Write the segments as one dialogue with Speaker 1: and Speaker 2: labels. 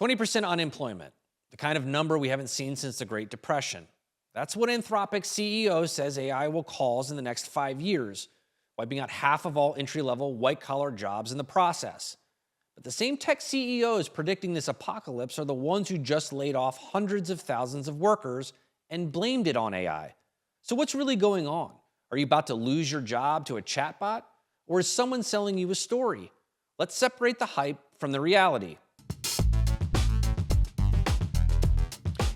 Speaker 1: 20% unemployment, the kind of number we haven't seen since the Great Depression. That's what Anthropic's CEO says AI will cause in the next 5 years, wiping out half of all entry-level white-collar jobs in the process. But the same tech CEOs predicting this apocalypse are the ones who just laid off hundreds of thousands of workers and blamed it on AI. So what's really going on? Are you about to lose your job to a chatbot? Or is someone selling you a story? Let's separate the hype from the reality.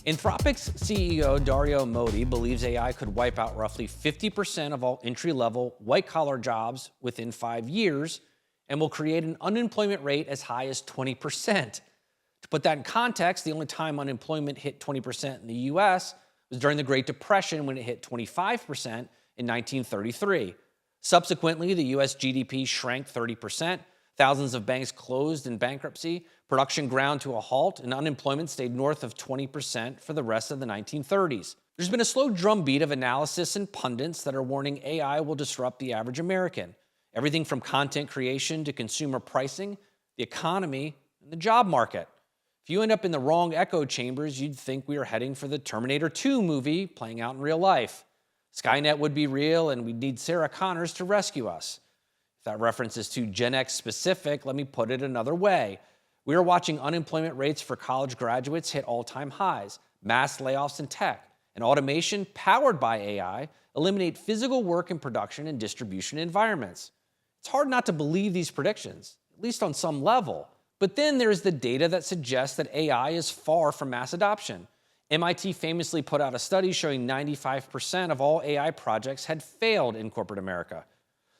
Speaker 1: Anthropic's CEO Dario Modi believes AI could wipe out roughly 50% of all entry-level white-collar jobs within 5 years and will create an unemployment rate as high as 20%. To put that in context, the only time unemployment hit 20% in the US was during the Great Depression when it hit 25% in 1933. Subsequently, the US GDP shrank 30%, thousands of banks closed in bankruptcy, production ground to a halt, and unemployment stayed north of 20% for the rest of the 1930s. There's been a slow drumbeat of analysis and pundits that are warning AI will disrupt the average American. Everything from content creation to consumer pricing, the economy, and the job market. If you end up in the wrong echo chambers, you'd think we are heading for the Terminator 2 movie playing out in real life. Skynet would be real, and we'd need Sarah Connors to rescue us. If that reference is too Gen X specific, let me put it another way. We are watching unemployment rates for college graduates hit all-time highs, mass layoffs in tech, and automation powered by AI eliminate physical work in production and distribution environments. It's hard not to believe these predictions, at least on some level. But then there's the data that suggests that AI is far from mass adoption. MIT famously put out a study showing 95% of all AI projects had failed in corporate America.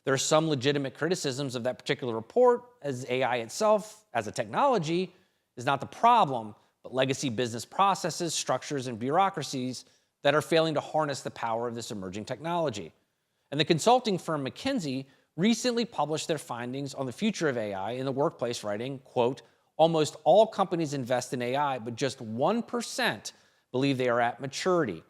Speaker 1: There are some legitimate criticisms of that particular report, as AI itself, as a technology, is not the problem, but legacy business processes, structures, and bureaucracies that are failing to harness the power of this emerging technology. And the consulting firm McKinsey recently published their findings on the future of AI in the workplace, writing, quote, almost all companies invest in AI, but just 1% believe they are at maturity.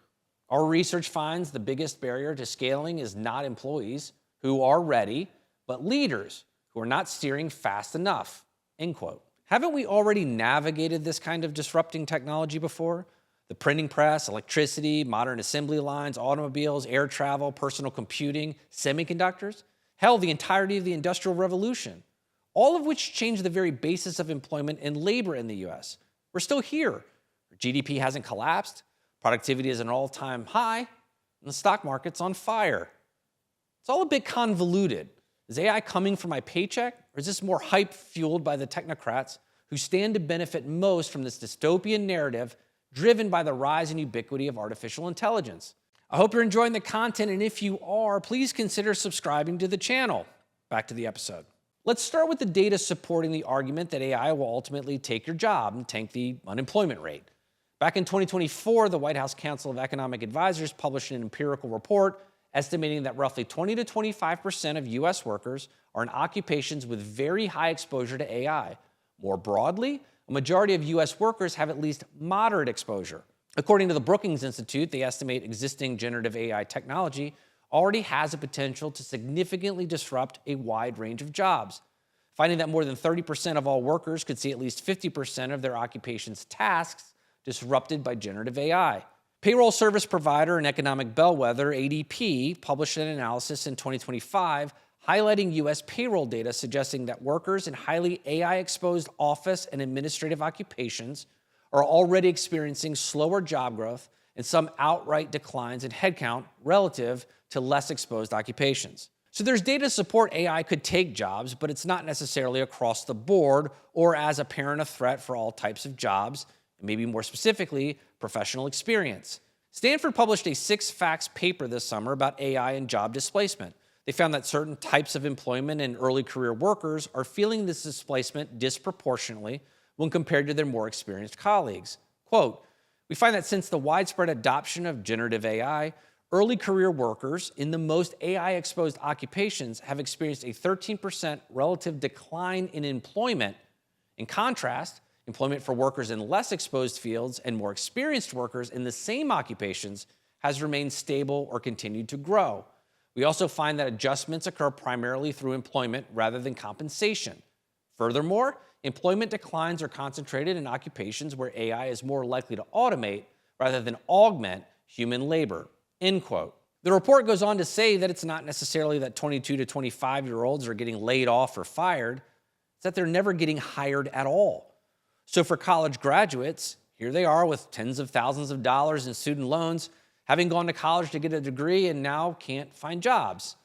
Speaker 1: Our research finds the biggest barrier to scaling is not employees who are ready, but leaders who are not steering fast enough, end quote. Haven't we already navigated this kind of disrupting technology before? The printing press, electricity, modern assembly lines, automobiles, air travel, personal computing, semiconductors, hell, the entirety of the Industrial Revolution, all of which changed the very basis of employment and labor in the US. We're still here. Our GDP hasn't collapsed, productivity is at an all-time high, and the stock market's on fire. It's all a bit convoluted. Is AI coming for my paycheck, or is this more hype fueled by the technocrats who stand to benefit most from this dystopian narrative driven by the rise and ubiquity of artificial intelligence? I hope you're enjoying the content, and if you are, please consider subscribing to the channel. Back to the episode. Let's start with the data supporting the argument that AI will ultimately take your job and tank the unemployment rate. Back in 2024, the White House Council of Economic Advisors published an empirical report estimating that roughly 20 to 25% of US workers are in occupations with very high exposure to AI. More broadly, a majority of US workers have at least moderate exposure. According to the Brookings Institute, they estimate existing generative AI technology already has a potential to significantly disrupt a wide range of jobs, finding that more than 30% of all workers could see at least 50% of their occupation's tasks disrupted by generative AI. Payroll service provider and economic bellwether ADP published an analysis in 2025 highlighting U.S. payroll data suggesting that workers in highly AI-exposed office and administrative occupations are already experiencing slower job growth and some outright declines in headcount relative to less exposed occupations. So there's data to support AI could take jobs, but it's not necessarily across the board or as apparent a threat for all types of jobs, and maybe more specifically, professional experience. Stanford published a 6-facts paper this summer about AI and job displacement. They found that certain types of employment and early career workers are feeling this displacement disproportionately when compared to their more experienced colleagues. Quote, we find that since the widespread adoption of generative AI, early career workers in the most AI-exposed occupations have experienced a 13% relative decline in employment. In contrast, employment for workers in less exposed fields and more experienced workers in the same occupations has remained stable or continued to grow. We also find that adjustments occur primarily through employment rather than compensation. Furthermore, employment declines are concentrated in occupations where AI is more likely to automate rather than augment human labor, end quote. The report goes on to say that it's not necessarily that 22 to 25-year-olds are getting laid off or fired, it's that they're never getting hired at all. So for college graduates, here they are with tens of thousands of dollars in student loans, having gone to college to get a degree and now can't find jobs.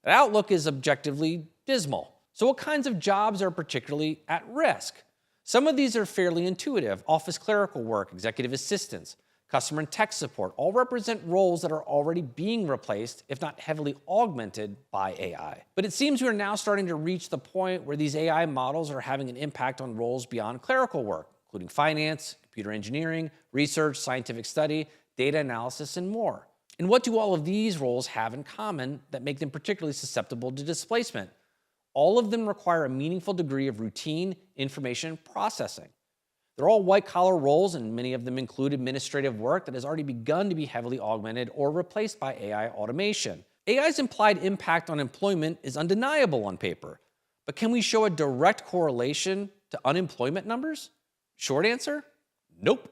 Speaker 1: That outlook is objectively dismal. So what kinds of jobs are particularly at risk? Some of these are fairly intuitive: office clerical work, executive assistants, customer and tech support, all represent roles that are already being replaced, if not heavily augmented, by AI. But it seems we are now starting to reach the point where these AI models are having an impact on roles beyond clerical work, including finance, computer engineering, research, scientific study, data analysis, and more. And what do all of these roles have in common that make them particularly susceptible to displacement? All of them require a meaningful degree of routine information processing. They're all white-collar roles, and many of them include administrative work that has already begun to be heavily augmented or replaced by AI automation. AI's implied impact on employment is undeniable on paper, but can we show a direct correlation to unemployment numbers? Short answer, nope.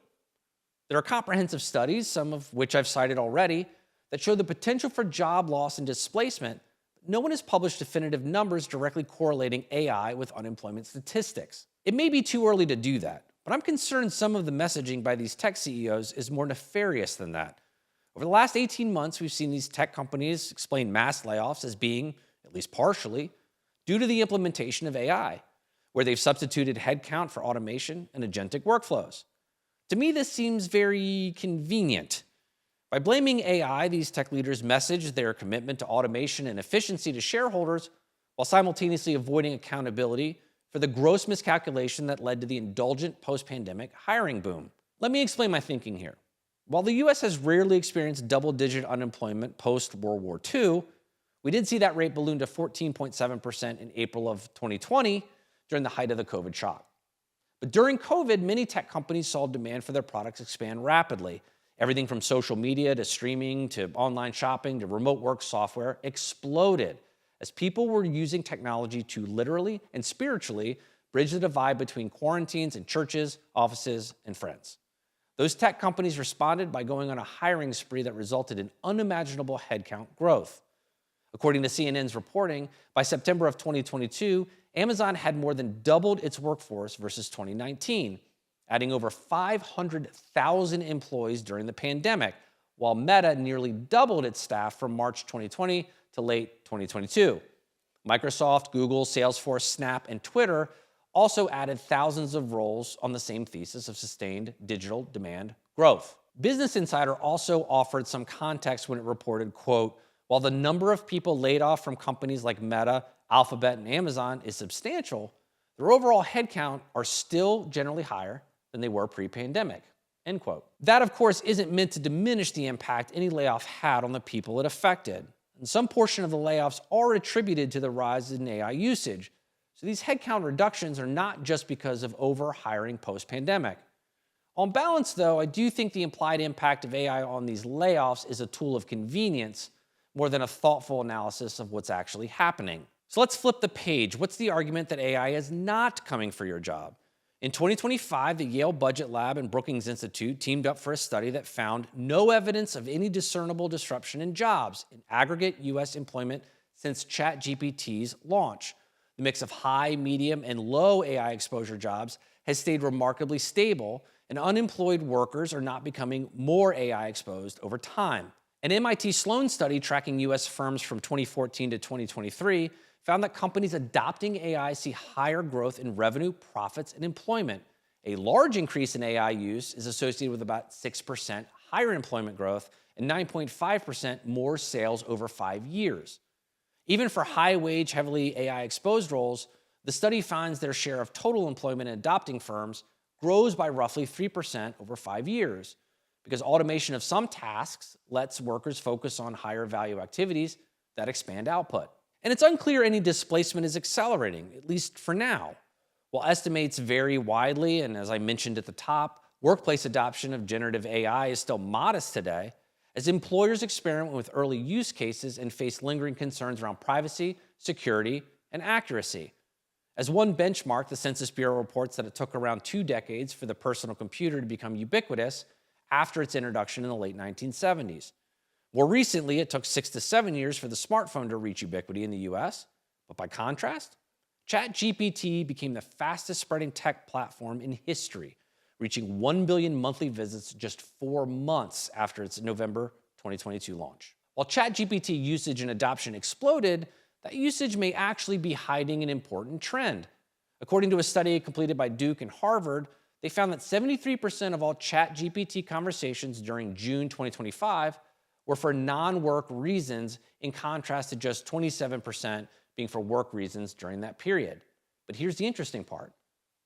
Speaker 1: There are comprehensive studies, some of which I've cited already, that show the potential for job loss and displacement. No one has published definitive numbers directly correlating AI with unemployment statistics. It may be too early to do that, but I'm concerned some of the messaging by these tech CEOs is more nefarious than that. Over the last 18 months, we've seen these tech companies explain mass layoffs as being, at least partially, due to the implementation of AI, where they've substituted headcount for automation and agentic workflows. To me, this seems very convenient. By blaming AI, these tech leaders message their commitment to automation and efficiency to shareholders while simultaneously avoiding accountability for the gross miscalculation that led to the indulgent post-pandemic hiring boom. Let me explain my thinking here. While the US has rarely experienced double-digit unemployment post-World War II, we did see that rate balloon to 14.7% in April of 2020 during the height of the COVID shock. But during COVID, many tech companies saw demand for their products expand rapidly. Everything from social media to streaming to online shopping to remote work software exploded as people were using technology to literally and spiritually bridge the divide between quarantines and churches, offices, and friends. Those tech companies responded by going on a hiring spree that resulted in unimaginable headcount growth. According to CNN's reporting, by September of 2022, Amazon had more than doubled its workforce versus 2019, adding over 500,000 employees during the pandemic, while Meta nearly doubled its staff from March 2020 to late 2022. Microsoft, Google, Salesforce, Snap, and Twitter also added thousands of roles on the same thesis of sustained digital demand growth. Business Insider also offered some context when it reported, quote, while the number of people laid off from companies like Meta, Alphabet, and Amazon is substantial, their overall headcount are still generally higher than they were pre-pandemic, end quote. That, of course, isn't meant to diminish the impact any layoff had on the people it affected. And some portion of the layoffs are attributed to the rise in AI usage. So these headcount reductions are not just because of over-hiring post-pandemic. On balance, though, I do think the implied impact of AI on these layoffs is a tool of convenience more than a thoughtful analysis of what's actually happening. So let's flip the page. What's the argument that AI is not coming for your job? In 2025, the Yale Budget Lab and Brookings Institute teamed up for a study that found no evidence of any discernible disruption in jobs in aggregate U.S. employment since ChatGPT's launch. The mix of high, medium, and low AI exposure jobs has stayed remarkably stable, and unemployed workers are not becoming more AI exposed over time. An MIT Sloan study tracking U.S. firms from 2014 to 2023 found that companies adopting AI see higher growth in revenue, profits, and employment. A large increase in AI use is associated with about 6% higher employment growth and 9.5% more sales over 5 years. Even for high-wage, heavily AI-exposed roles, the study finds their share of total employment in adopting firms grows by roughly 3% over 5 years, because automation of some tasks lets workers focus on higher value activities that expand output. And it's unclear any displacement is accelerating, at least for now. While estimates vary widely, and as I mentioned at the top, workplace adoption of generative AI is still modest today, as employers experiment with early use cases and face lingering concerns around privacy, security, and accuracy. As one benchmark, the Census Bureau reports that it took around 2 decades for the personal computer to become ubiquitous after its introduction in the late 1970s. More recently, it took 6 to 7 years for the smartphone to reach ubiquity in the US. But by contrast, ChatGPT became the fastest spreading tech platform in history, reaching 1 billion monthly visits just 4 months after its November 2022 launch. While ChatGPT usage and adoption exploded, that usage may actually be hiding an important trend. According to a study completed by Duke and Harvard, they found that 73% of all ChatGPT conversations during June 2025 were for non-work reasons, in contrast to just 27% being for work reasons during that period. But here's the interesting part.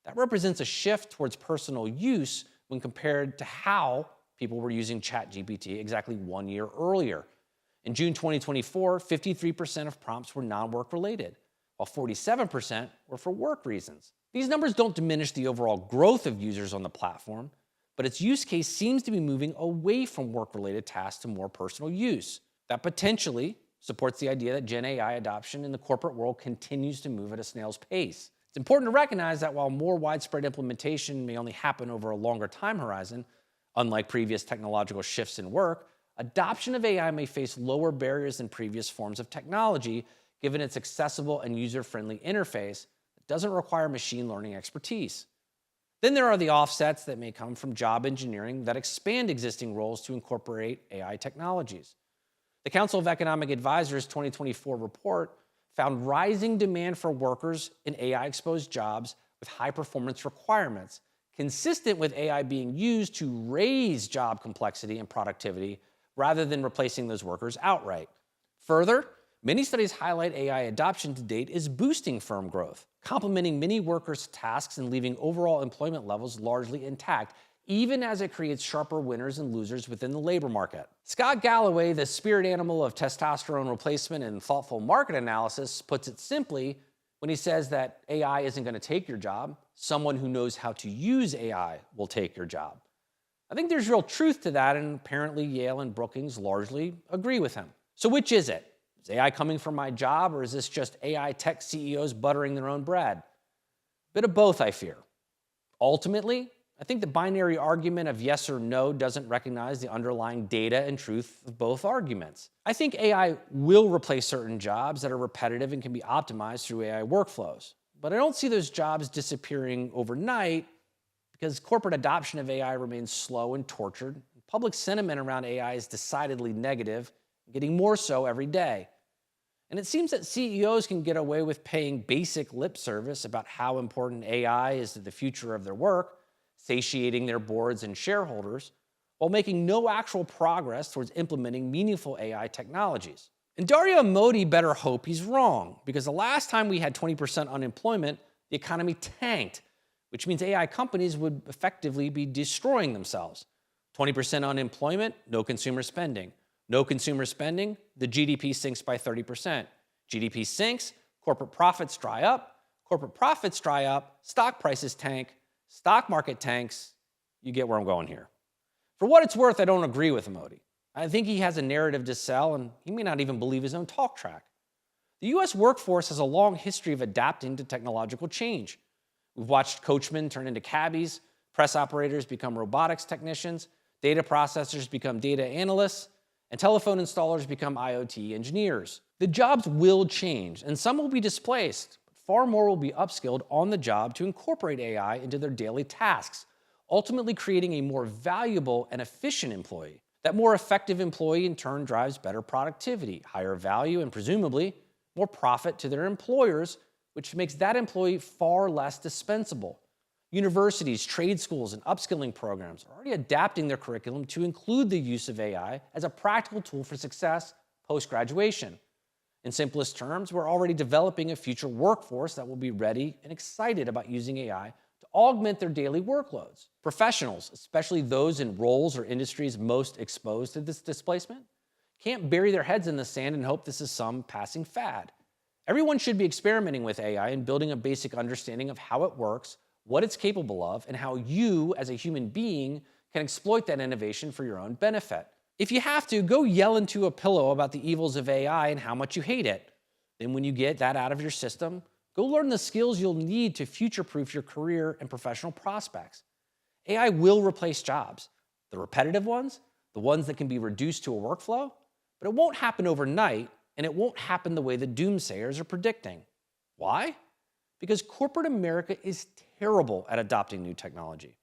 Speaker 1: That represents a shift towards personal use when compared to how people were using ChatGPT exactly 1 year earlier. In June 2024, 53% of prompts were non-work related, while 47% were for work reasons. These numbers don't diminish the overall growth of users on the platform, but its use case seems to be moving away from work-related tasks to more personal use. That potentially supports the idea that Gen AI adoption in the corporate world continues to move at a snail's pace. It's important to recognize that while more widespread implementation may only happen over a longer time horizon, unlike previous technological shifts in work, adoption of AI may face lower barriers than previous forms of technology, given its accessible and user-friendly interface that doesn't require machine learning expertise. Then there are the offsets that may come from job engineering that expand existing roles to incorporate AI technologies. The Council of Economic Advisors' 2024 report found rising demand for workers in AI-exposed jobs with high-performance requirements, consistent with AI being used to raise job complexity and productivity rather than replacing those workers outright. Further, many studies highlight AI adoption to date is boosting firm growth, complementing many workers' tasks and leaving overall employment levels largely intact, even as it creates sharper winners and losers within the labor market. Scott Galloway, the spirit animal of testosterone replacement and thoughtful market analysis, puts it simply when he says that AI isn't going to take your job. Someone who knows how to use AI will take your job. I think there's real truth to that, and apparently Yale and Brookings largely agree with him. So which is it? Is AI coming for my job, or is this just AI tech CEOs buttering their own bread? A bit of both, I fear. Ultimately, I think the binary argument of yes or no doesn't recognize the underlying data and truth of both arguments. I think AI will replace certain jobs that are repetitive and can be optimized through AI workflows. But I don't see those jobs disappearing overnight because corporate adoption of AI remains slow and tortured. Public sentiment around AI is decidedly negative, getting more so every day. And it seems that CEOs can get away with paying basic lip service about how important AI is to the future of their work, satiating their boards and shareholders, while making no actual progress towards implementing meaningful AI technologies. And Dario Modi better hope he's wrong, because the last time we had 20% unemployment, the economy tanked, which means AI companies would effectively be destroying themselves. 20% unemployment, no consumer spending. No consumer spending, the GDP sinks by 30%. GDP sinks, corporate profits dry up. Corporate profits dry up, stock prices tank, stock market tanks. You get where I'm going here. For what it's worth, I don't agree with Modi. I think he has a narrative to sell, and he may not even believe his own talk track. The US workforce has a long history of adapting to technological change. We've watched coachmen turn into cabbies, press operators become robotics technicians, data processors become data analysts, and telephone installers become IoT engineers. The jobs will change, and some will be displaced, but far more will be upskilled on the job to incorporate AI into their daily tasks, ultimately creating a more valuable and efficient employee. That more effective employee in turn drives better productivity, higher value, and presumably more profit to their employers, which makes that employee far less dispensable. Universities, trade schools, and upskilling programs are already adapting their curriculum to include the use of AI as a practical tool for success post-graduation. In simplest terms, we're already developing a future workforce that will be ready and excited about using AI to augment their daily workloads. Professionals, especially those in roles or industries most exposed to this displacement, can't bury their heads in the sand and hope this is some passing fad. Everyone should be experimenting with AI and building a basic understanding of how it works, what it's capable of, and how you, as a human being, can exploit that innovation for your own benefit. If you have to, go yell into a pillow about the evils of AI and how much you hate it. Then when you get that out of your system, Go learn the skills you'll need to future-proof your career and professional prospects. AI will replace jobs, the repetitive ones, the ones that can be reduced to a workflow, but it won't happen overnight, and it won't happen the way the doomsayers are predicting. Why? Because corporate America is terrible at adopting new technology,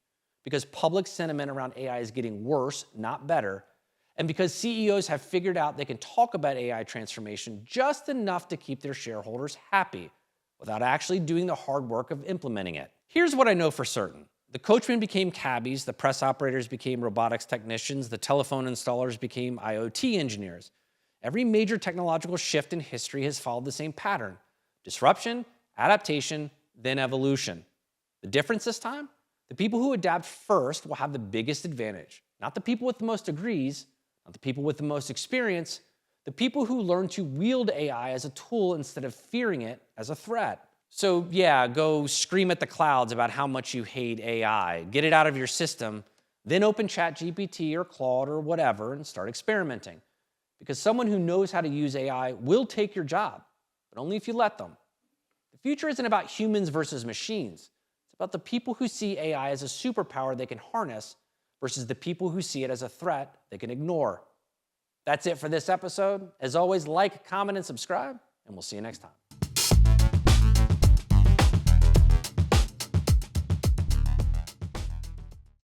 Speaker 1: because public sentiment around AI is getting worse, not better, and because CEOs have figured out they can talk about AI transformation just enough to keep their shareholders happy without actually doing the hard work of implementing it. Here's what I know for certain. The coachmen became cabbies, the press operators became robotics technicians, the telephone installers became IoT engineers. Every major technological shift in history has followed the same pattern: disruption, adaptation, then evolution. The difference this time? The people who adapt first will have the biggest advantage. Not the people with the most degrees, not the people with the most experience, the people who learn to wield AI as a tool instead of fearing it as a threat. So yeah, go scream at the clouds about how much you hate AI. Get it out of your system, then open ChatGPT or Claude or whatever and start experimenting. Because someone who knows how to use AI will take your job, but only if you let them. The future isn't about humans versus machines. It's about the people who see AI as a superpower they can harness versus the people who see it as a threat they can ignore. That's it for this episode. As always, like, comment, and subscribe, and we'll see you next time.